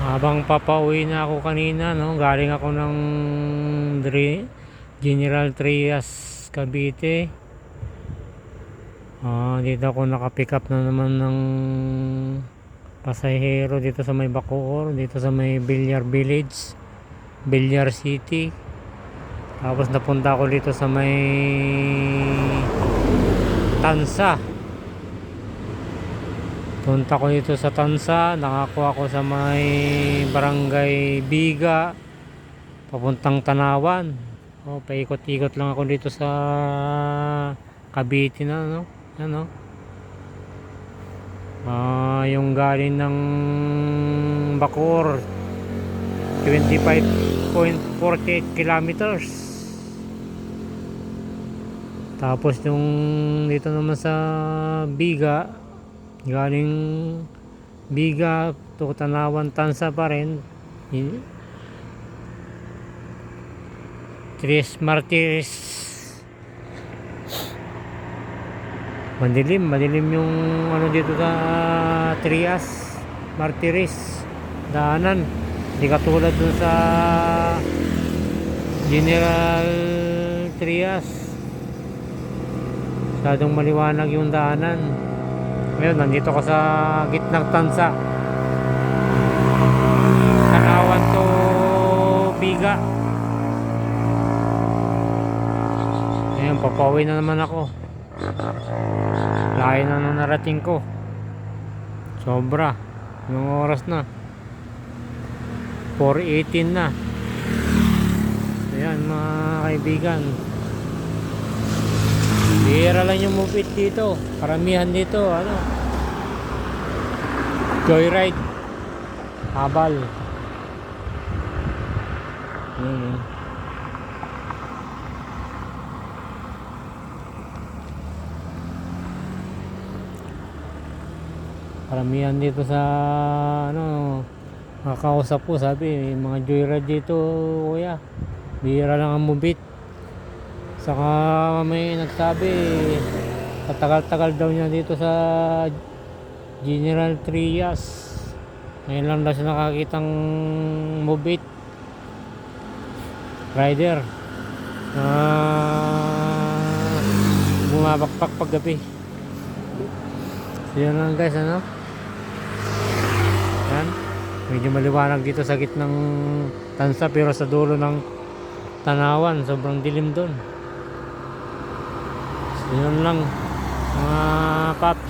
Habang papauwi na ako kanina, no, galing ako ng General Trias, Cavite. Dito ako nakapick up na naman ng pasahero dito sa may Bacoor, dito sa may Villar Village, Villar City. Tapos napunta ako dito sa may Tansa. Punta ko dito sa Tansa, nakakuha ko sa may Barangay Biga, papuntang Tanawan. Paikot-ikot lang ako dito sa Cavite na, no? Ano? Yung galing ng Bacoor, 25.48 kilometers. Tapos yung dito naman sa Biga, galing Biga to Tanawan, Tansa pa rin, Tres Martires. Madilim yung ano dito sa Trias Martires daanan, hindi katulad dun sa General Trias, masyadong maliwanag yung daanan. Ngayon nandito ko sa gitnang Tansa, Tanawan to Biga. Ngayon papauwi na naman ako, layo na nung narating ko, sobra yung oras na 4:18 na. Ayan mga kaibigan, bihira lang yung move it dito, karamihan dito ano, joyride, habal. Karamihan dito sa ano, makakausap ko, sabi mga joyride dito kuya, bihira lang ang mubit. Saka may nagsabi katagal-tagal daw niya dito sa General Trias, ngayon lang daw siya nakakitang mubit rider bumabakpak pag gabi. So yun lang guys, ano, yan, medyo maliwanag dito sa gitnang Tansa, pero sa dulo ng Tanawan sobrang dilim doon. So yun lang mga paps.